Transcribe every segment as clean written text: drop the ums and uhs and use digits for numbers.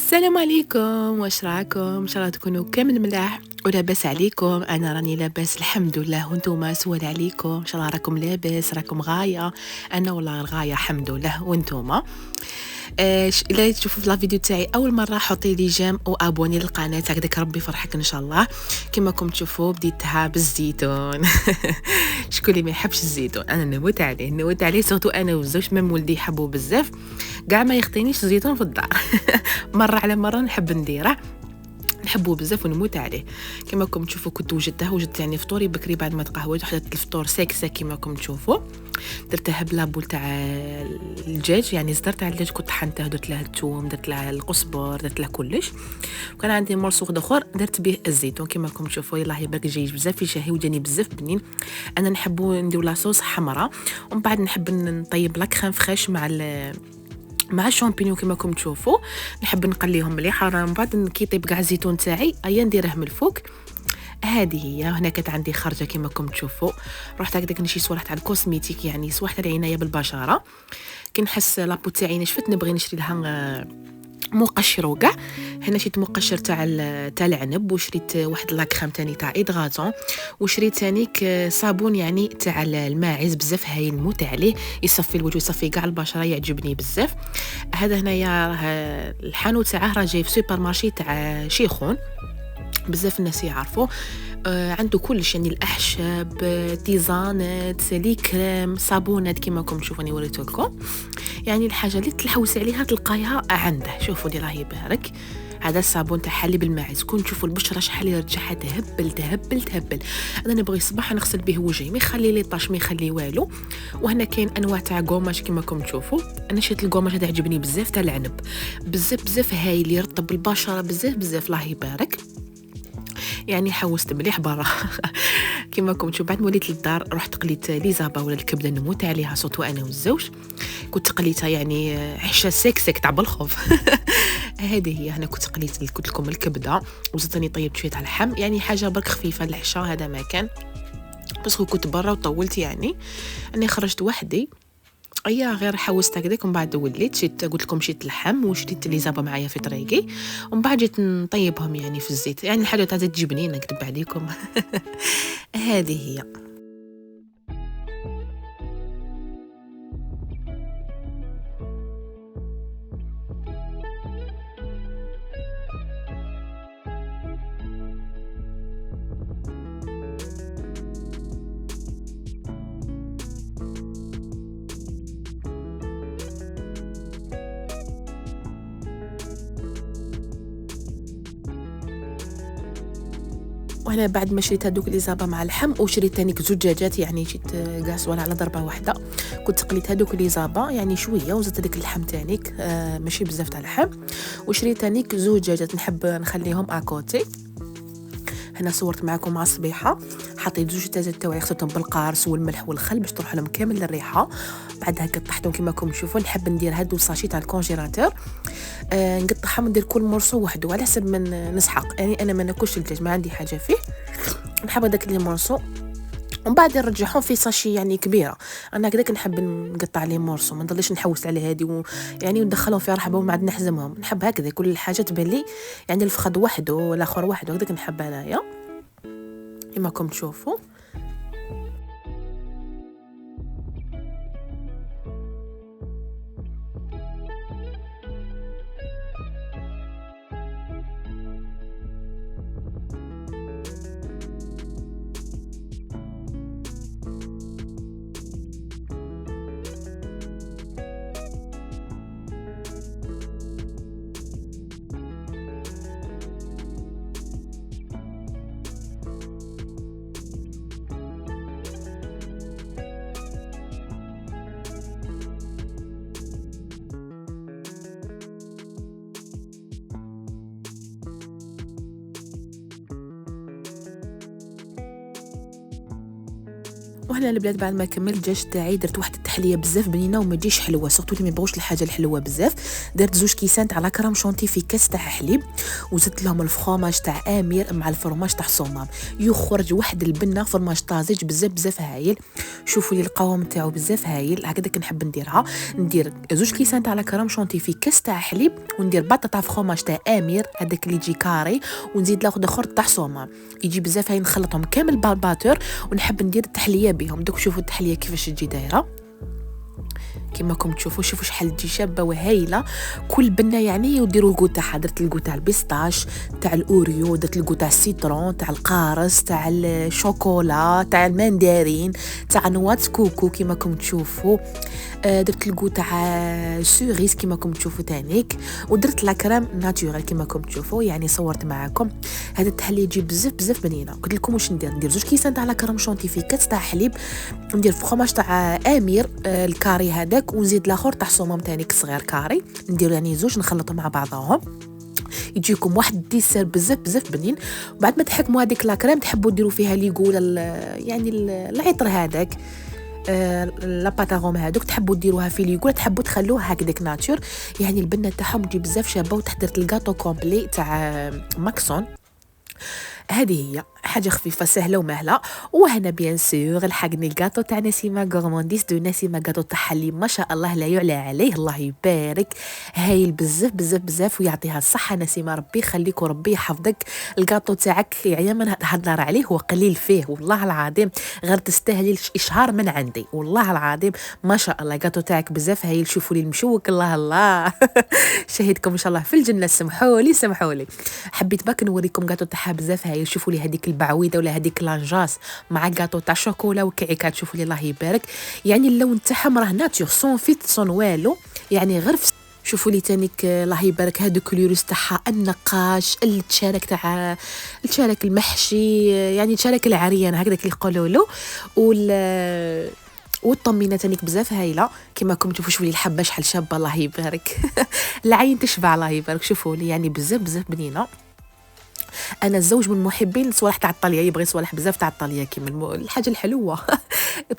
السلام عليكم، واش راكم؟ ان شاء الله تكونوا كامل ملاح ولاباس عليكم. انا راني لاباس الحمد لله، وانتم سوال عليكم ان شاء الله راكم لاباس، راكم غايه. انا والله الغايه الحمد لله، وانتم الا تشوفوا في لا فيديو تاعي اول مره حطي لي جيم او ابوني للقناه، هكذاك ربي يفرحك ان شاء الله. كما راكم تشوفوا بديتها بالزيتون. شكون اللي ما يحبش الزيتون؟ انا نموت عليه سورتو انا وزوج، مام ولدي يحبوه بزاف، كاع ما يخطينيش الزيتون في الدار. مره على مره نحب نديره، نحبوه بزاف ونموت عليه. كما راكم تشوفوا كنت وجدت يعني فطوري بكري بعد ما تقهويت، وحدت الفطور ساك كما راكم تشوفوا. درتها بلابول تاع الدجاج، يعني زدرت تاع الدجاج كنت طحنته، درت له الثوم، درت له القزبر، درت له كلش. وكان عندي مرسوخ اخر درت به الزيتون كما راكم تشوفوا. يلاه يبارك جاي بزاف يشهي وجاني بزاف بنين. انا نحبو ندير لاصوص حمراء، ومن بعد نحب نطيب لا كريم فريش مع الشامبينيون كما راكم تشوفوا. نحب نقليهم مليح، من بعد كي يطيب كاع الزيتون تاعي ايا نديره من الفوق. هذه هي. هنا كانت عندي خرجه كما راكم تشوفوا. رحت هكذاك نشي صوالح تاع الكوسميتيك، يعني صوالح تاع العنايه بالبشره. كي نحس لابو تاعي نشفت نبغي نشري لها مقشر وكاع. هنا شريت مقشر تاع العنب، وشريت واحد لاكريم تاني تاع ايدغاتون، وشريت تانيك صابون يعني تاع الماعز بزاف هايل، نموت عليه، يصفي الوجه يصفي كاع البشره، يعجبني بزاف. هذا هنايا الحانوت تاعه راه جاي في سوبر مارشي تاع شيخون، بزاف الناس يعرفوا. عنده كلش، يعني الاحشاب، تيزانات، لي كريم، صابونات كيما راكم تشوفوني وريته لكم. يعني الحاجه اللي تلحوس عليها تلقايها عنده. شوفوا لي راه يبارك. هذا الصابون تاع حليب الماعز، كون تشوفوا البشره شحال يرجعها تهبل تهبل تهبل. انا نبغي الصباح نغسل به وجهي، ما يخلي لي طاش، ما يخلي والو. وهنا كاين انواع تاع قوماش كيما راكم تشوفوا. انا شريت القوماش هذا عجبني بزاف تاع العنب، بزاف بزاف هايل، يرطب البشره بزاف بزاف، الله يبارك. يعني حوست مليح برا. كيما راكم تشوفوا. بعد ما وليت للدار رحت قليت لي زابا ولا الكبده، نموت عليها صوت انا والزوج. كنت قليتها يعني عشه سيك تاع بالخوف. هذه هي. هنا كنت قلت لكم الكبده، وزدتني طيبت شويه تاع اللحم، يعني حاجه برك خفيفه للعشاء. هذا ما كان بس كنت برا وطولت، يعني اني خرجت وحدي. غير حوست هكذاك، ومن بعد وليت شيت، قلت لكم شيت اللحم وشريت لي زابا معايا في طريقي، ومن بعد جيت نطيبهم يعني في الزيت. يعني الحاجه تاع تجبني نكذب عليكم. هذه هي. وهنا بعد ما شريت هذوك لي زابا مع اللحم، وشريت تانيك زوج دجاجات، يعني شريت كاع صوالح على ضربه واحده. كنت قليت هذوك لي زابا يعني شويه، وزدت داك اللحم تانيك ماشي بزاف تاع اللحم. وشريت تانيك زوج دجاجات نحب نخليهم اكوتي. هنا صورت معكم مع الصبيحه، حطيت زوج دجاجات تاعي غسلتهم بالقارص والملح والخل باش تروح لهم كامل الريحه. بعد هكا طحتهم كما راكم تشوفوا. نحب ندير هادو الساشي تاع الكونجيلاتور، نقطعهم ندير كل مرسو وحده على حسب من نسحق. يعني انا ما ناكلش الدجاج، ما عندي حاجه فيه، نحب هذاك لي مرسو، ومن بعد نرجعهم في ساشي يعني كبيره. انا هكذاك نحب نقطع لي مرسو، ما نضلش نحوس على هذه يعني وندخلهم في رحبه وما عاد نحزمهم. نحب هكذا كل الحاجات تبان لي، يعني الفخذ وحده والاخر وحده، هكذاك نحب انايا كما راكم تشوفوا. وهنا البلاد بعد ما كملت الدجاج تاعي درت واحد التحليه بزاف بنينه وما تجيش حلوه، سورتو اللي ما يبغوش الحاجه الحلوه بزاف. درت 2 كيسان تاع لا كرام شونتي في كاس تاع حليب، وزدت لهم الفرomاج تاع امير مع الفرماج تاع صومام، يخرج واحد البنه فرماج طازج بزاف بزاف هايل. شوفوا لي القوام تاعو بزاف هايل، هكذا كنحب نديرها. ندير 2 كيسان تاع لا كرام شونتي في كاس تاع حليب، وندير باطه تاع فرماج تاع امير هذاك اللي يجي كاري، ونزيد لاخذ اخر تاع صومام يجي بزاف هاي. نخلطهم كامل بالباتور ونحب ندير التحليه بهم. دوك شوفوا التحليه كيفاش تجي دايره كما راكم تشوفوا. شوفوا شحال تجي شابه وهايله كل بنه يعني. وديروا الكو تاعها، درت الكو تاع البيستاش تاع الاوريو، درت الكو تاع السيترون تاع القارص تاع الشوكولا تاع الماندارين تاع نوات كوكو كما راكم تشوفوا. درت الكو تاع سوريس كما راكم تشوفوا تانيك، ودرت لا كريم ناتورال كما راكم تشوفوا. يعني صورت معاكم هذا التحليه يجي بزاف بزاف بنينه. قلت لكم واش ندير 2 كيسان تاع لا كريم شونتي في كاس تاع حليب، ندير فرماج تاع امير الكاري هذاك، ونزيد لاخر تاع صومام تانيك صغير كاري، ندير يعني 2 نخلطهم مع بعضهم يجيكم واحد الديسير بزاف بزاف بنين. وبعد ما تحكموا هذيك لا كريم تحبوا ديروا فيها ليغول يعني العطر هذاك لا باتاغوم هذوك تحبوا ديروها في ليغول، تحبوا تخلوها هكذاك ناتور. يعني البنه تاعهم تجي بزاف شابه. وتحضرت الغاطو كومبلي تاع ماكسون، هذه هي حاجه خفيفه سهله ومهله. وهنا بيان سور لحقني الكاطو تاع نسيمه غورمانديس دو نسيمه، كاطو تاعها اللي ما شاء الله لا يعلى عليه، الله يبارك، هايل بزاف بزاف بزاف ويعطيها الصحه نسيمه، ربي يخليك وربي يحفظك. الكاطو تاعك يعني ما نهضر عليه هو قليل فيه والله العظيم، غير تستاهلي اشهار من عندي والله العظيم ما شاء الله. الكاطو تاعك بزاف هايل. شوفوا لي المشوك الله الله شهيدكم ان شاء الله في الجنه. سمحوا لي حبيت باك نوريكم كاطو تاعها بزاف هايل. شوفوا لي هذيك البعويده ولا هذيك لانجاس مع كاطو تاع شوكولا وكعكات. شوفوا لي الله يبارك، يعني اللون تاعهم راه ناتور سون فيت سون والو، يعني غير شوفوا لي تانيك الله يبارك هذوك الكلوريس تاعها النقاش التشارك تاع التشارك المحشي، يعني التشارك العريان هكذاك اللي يقولوا له. والطمينه تانيك بزاف هايله كما راكم تشوفوا. شوفوا لي الحبه شحال شابه الله يبارك العين تشبع الله يبارك. شوفوا لي يعني بزاف بزاف بنينه. انا الزوج من محبين الصوالح تاع الطاليه، يبغي صوالح بزاف تاع الطاليه كيما الحاجه الحلوه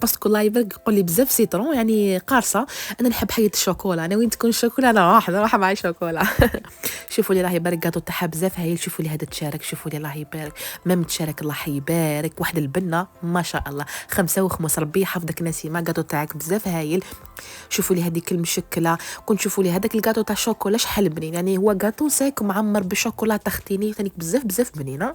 باسكو الله يبارك يقول لي بزاف سيترون يعني قارصه. انا نحب حياه الشوكولا، انا وين تكون الشوكولا انا راح مع الشوكولا شوفوا لي الله يبارك كاطو تاعها بزاف هايل. شوفوا لي هذا التشارك، شوفوا لي الله يبارك مام تشارك الله يبارك واحد البنه ما شاء الله 5 وخمس، ربي يحفظك نسيمه. كاطو تاعك بزاف هايل. شوفوا لي هذيك المشكله، كنت شوفوا لي هذاك الكاطو تاع الشوكولا شحال بنين، يعني هو كاطو ساك معمر بالشوكولا تختيني ثاني بزاف بزاف بنينه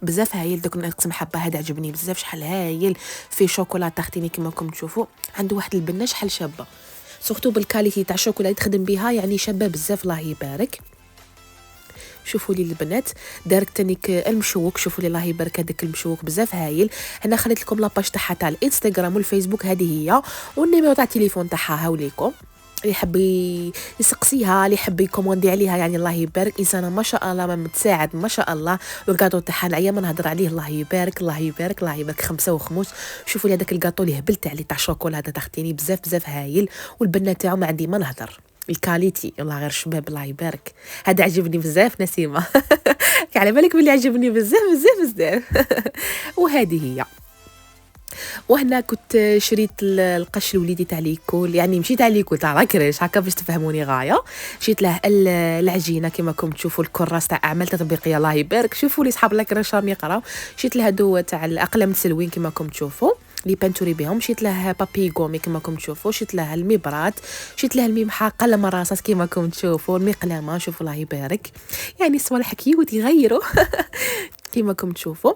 بزاف هايل. دوك نقسم حبه هذا عجبني بزاف شحال هايل في شوكولا تختيني كما راكم تشوفوا. عنده واحد البنه شحال شابه سورتو بالكاليتي تاع الشوكولا اللي تخدم بها، يعني شابه بزاف الله يبارك. شوفوا لي البنات دارك تانيك المشوك، شوفوا لي الله يبارك هذاك المشوك بزاف هايل. هنا خليت لكم لاباج تاعها تاع الانستغرام والفيسبوك هذه هي، والنيميرو تاع التليفون تاعها هاوليكم اللي يحب يسقسيها اللي يحب يكوموندي عليها. يعني الله يبارك انسانه ما شاء الله ما متساعد ما شاء الله. والكاطو تاعها الايام نهضر عليه الله يبارك الله يبارك الله يبارك 5 وخمس. شوفوا لي هذاك الكاطو اللي هبلت عليه تاع الشوكولا هذا تختيني بزاف بزاف هايل. والبنه تاعو ما عندي ما نهضر الكاليتي والله غير شباب الله يبارك. هذا عجبني بزاف نسيمه على بالك بلي عجبني بزاف بزاف بزاف وهذه هي. وهنا كنت شريت القش الوليدي تاع ليكول، يعني مشيت على ليكول تاع لاكريش هكا باش تفهموني غايه. شريت له العجينه كما راكم تشوفوا، الكراس تاع اعمال تطبيقيه الله يبارك. شوفوا لي صحاب لاكريش راهم يقراو. شريت له هادو تاع الاقلام التلوين كما راكم تشوفوا لي بانتوري بهم. شريت له بابي غومي كما راكم تشوفوا. شريت له المبرات، شريت له الميمحه قلم الرصاص كما راكم تشوفوا، المقلمه شوفوا الله يبارك. يعني صوالح كيوت يغيروا كما راكم تشوفوا.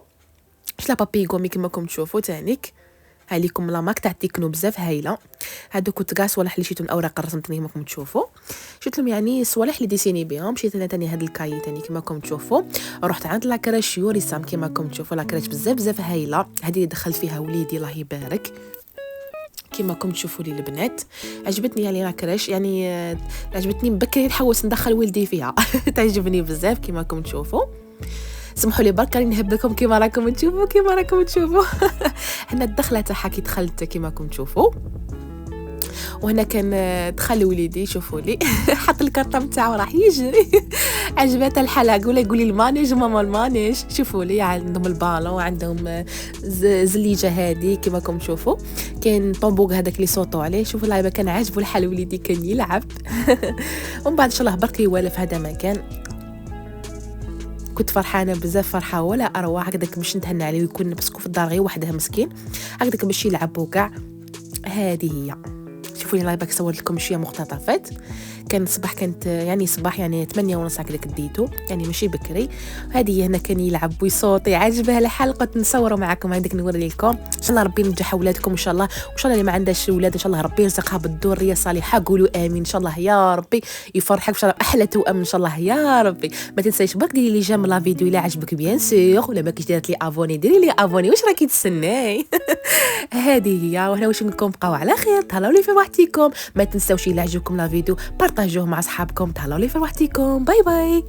شلا بابي غومي كما راكم تشوفوا تانيك عليكم لا مارك تاع تيكنو بزاف هايله. هادو كنت كاع صوالح اللي شيتهم الاوراق الرسم كما راكم تشوفوا. شفت لهم يعني صوالح اللي ديسيني بهم. شيت انا ثاني هاد الكاي ثاني كما راكم تشوفوا. رحت عند لاكراش يوري سام كما راكم تشوفوا، لاكراش بزاف بزاف هايله. هذه اللي دخلت فيها وليدي الله يبارك كما راكم تشوفوا لي البنات. عجبتني يعني لاكراش، يعني عجبتني بكري نحوس ندخل ولدي فيها تعجبني بزاف كما راكم تشوفوا. سمحوا لي برك راني نهب لكم كما راكم تشوفوا هنا الدخله تاعها كي دخلت كما راكم تشوفوا. وهنا كان دخل وليدي شوفوا لي حط الكارطه نتاعو راح يجري عجبته الحلقه ولا يقول لي المانيج ماما المانيج. شوفوا لي عندهم البالون عندهم زليجه هذه كما راكم تشوفوا كاين طنبوق هذاك اللي صوتوا عليه. شوفوا اللعبه كان عاجبو الحال وليدي كان يلعب ومن بعد ان شاء الله برك يوالف هذا مكان. كنت فرحانه بزاف فرحه ولا اروع هكذاك باش نتهنى عليه ويكون باسكو في الدار غير وحده مسكين هكذاك باش يلعبوا كاع. هذه هي شوفوا لي لايبك صورت لكم شويه مقتطفات. كان الصباح كانت يعني صباح يعني 8 ونص هكذاك ديتو يعني ماشي بكري. هذه هنا كان يلعب ويصوتي عجبه الحلقه نصوروا معكم هذيك نوري لكم. ان شاء الله ربي ينجح اولادكم ان شاء الله وان شاء الله اللي ما عندهاش اولاد ان شاء الله ربي يرزقها بالذريه الصالحه. قولوا امين ان شاء الله يا ربي يفرحك ان شاء الله احلى توأم ان شاء الله يا ربي. ما تنسايش برك ديري لي جيم لا فيديو الا عجبك بيان سور ولا ما كنتش ديرت لي ابوني ديري لي ابوني واش راكي تسناي. هذه هي وهنا واش نقول لكم بقاو على خير تهلاو لي في وقتكم. ما تنساوش الا عجبكم لا فيديو بارطاجوه مع اصحابكم تهلاو لي في وقتكم. باي باي.